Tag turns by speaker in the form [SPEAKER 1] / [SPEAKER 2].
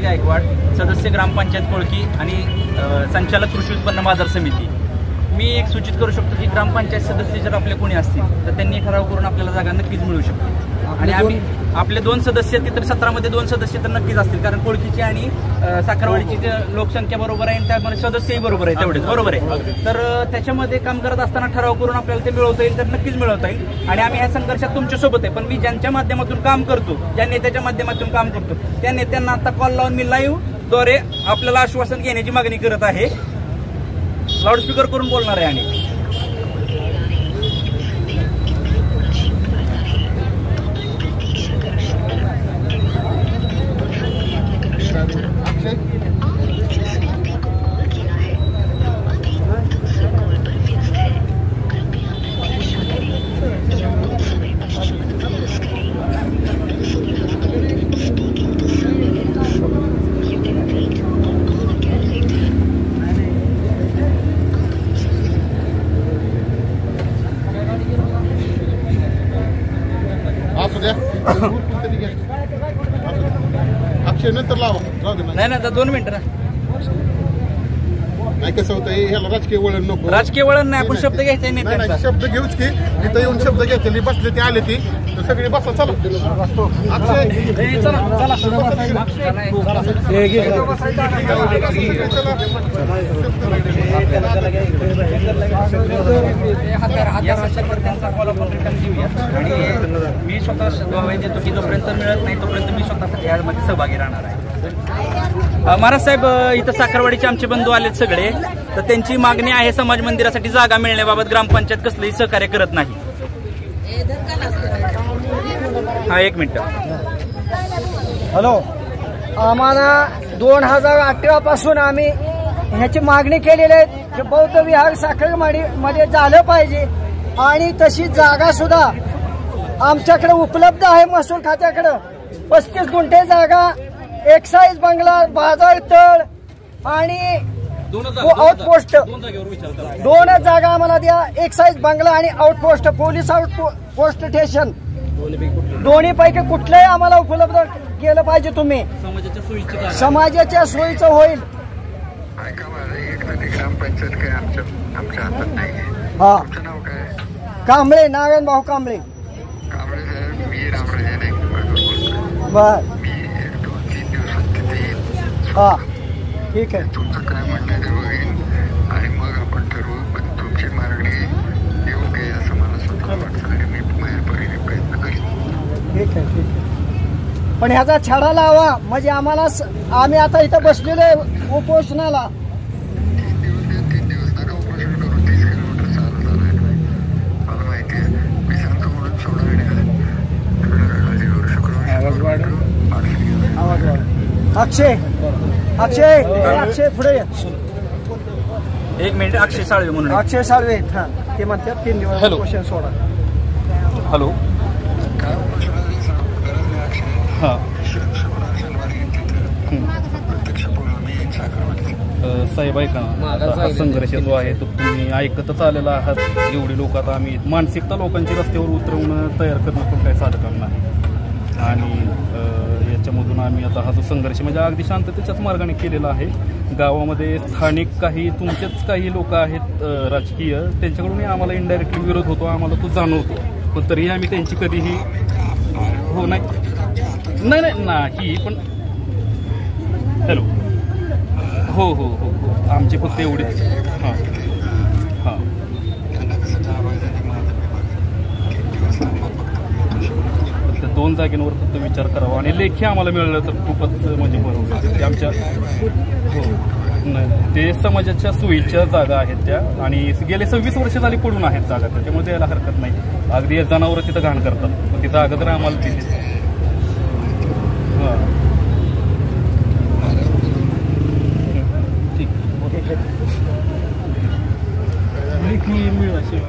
[SPEAKER 1] गायकवाड, सदस्य ग्रामपंचायत कोळकी आणि संचालक कृषी उत्पन्न बाजार समिती। मी एक सूचित करू शकतो की ग्रामपंचायत सदस्य जर आपले कोणी असतील तर त्यांनी ठराव करून आपल्याला जागा नक्कीच मिळू शकते। आणि आम्ही आपले 2 सदस्य तिथे 17 मध्ये 2 सदस्य तर नक्कीच असतील, कारण कोळकीची आणि साखरवाडीची लोकसंख्या बरोबर आहे आणि त्यामध्ये सदस्यही बरोबर आहे, तेवढेच बरोबर आहे। तर त्याच्यामध्ये काम करत असताना ठराव करून आपल्याला ते मिळवता येईल तर नक्कीच मिळवता येईल। आणि आम्ही ह्या संघर्षात तुमच्यासोबत आहे, पण मी ज्यांच्या माध्यमातून काम करतो, ज्या नेत्याच्या माध्यमातून काम करतो, त्या नेत्यांना आता कॉल लावून मी लाईव्ह द्वारे आपल्याला आश्वासन घेण्याची मागणी करत आहे। लाऊडस्पीकर करून बोलणार आहे आणि
[SPEAKER 2] अक्षय नंतर लावा,
[SPEAKER 1] नाही ना 2 मिनिटं ना,
[SPEAKER 2] नाही कसं होतं ह्याला राजकीय वळण नको,
[SPEAKER 1] राजकीय वळण नाही, आपण शब्द घ्यायचा नाही,
[SPEAKER 2] शब्द घेऊच की इथं येऊन शब्द घेतले, बसले ते आले ती तर सगळी बसा, चला
[SPEAKER 1] मी स्वतः देतो की जोपर्यंत मिळत नाही तोपर्यंत मी स्वतः यामध्ये सहभागी राहणार आहे। महाराज साहेब, इथं साखरवाडीचे आमचे बंधू आलेत सगळे, तर त्यांची मागणी आहे समाज मंदिरासाठी जागा मिळण्याबाबत ग्रामपंचायत कसलंही सहकार्य करत नाही। हा 1 मिनिट।
[SPEAKER 3] हॅलो, आम्हाला 2018 पासून आम्ही ह्याची मागणी केलेली आहे की बौद्ध विहार साखरवाडीमध्ये झालं पाहिजे आणि तशी जागा सुद्धा आमच्याकडे उपलब्ध आहे। महसूल खात्याकडे 35 गुंठे जागा, एक्साईज बंगला, बाजार तळ आणि आउटपोस्ट, 2 जागा आम्हाला द्या, एक्साईज बंगला आणि आउटपोस्ट, पोलीस आउटपोस्ट स्टेशन, दोन्हीपैकी कुठलंही आम्हाला उपलब्ध केलं पाहिजे तुम्ही, समाजाच्या सोयीचं होईल। हा, कांबळे, नारायण भाऊ कांबळे। बर, हा ठीक आहे,
[SPEAKER 4] तुमचं काय म्हणणं ते बघेन आणि मग आपण ठरवू, पण तुमची मागणी योग्य आहे असं मला स्वतः वाटतं आणि मी माझ्या परीने प्रयत्न करीन।
[SPEAKER 3] ठीक आहे, ठीक आहे, पण ह्याचा छडा लावा म्हणजे आम्हाला, आम्ही आता इथं बसलेलो आहे उपोषणाला।
[SPEAKER 4] 3 दिवस नका उपोषण करू, 30 किलोमीटर चालू आहे, मला माहिती आहे, मी सांगतो म्हणून सोडा काळजी करू शुक्रवार।
[SPEAKER 3] आवाज वाढ, अक्षय पुढे
[SPEAKER 1] 1 मिनिट। अक्षय साळवे म्हणून,
[SPEAKER 3] अक्षय साळवे, हा, ते म्हणतात 3 दिवस उपोषण सोडा।
[SPEAKER 1] हॅलो, हां, साहेब ऐका ना, हा संघर्ष जो आहे तो तुम्ही ऐकतच आलेला आहात, एवढी लोक आता आम्ही मानसिकता लोकांची रस्त्यावर उतरवणं तयार करणं पण काही साधं काम नाही। आणि याच्यामधून आम्ही आता हा जो संघर्ष म्हणजे अगदी शांततेच्याच मार्गाने केलेला आहे। गावामध्ये स्थानिक काही तुमचेच काही लोक आहेत राजकीय, त्यांच्याकडूनही आम्हाला इनडायरेक्टली विरोध होतो, आम्हाला तो जाणवतो, पण तरीही आम्ही त्यांची कधीही हो नाही पण हॅलो, हो आमची फक्त एवढीच। हां हां, त्या 2 जागेंवर फक्त विचार करावा आणि लेखी आम्हाला मिळालं तर खूपच म्हणजे बरोबर ते आमच्या हो नाही, ते समाजाच्या सोयीच्या जागा आहेत त्या आणि गेले 26 वर्ष झाली पडून आहेत जागा, त्याच्यामुळे द्यायला हरकत नाही। अगदी जनावरं तिथं घाण करतात, पण ती जागा तर आम्हाला दिली। हां ठीक, लेखी मिळाली।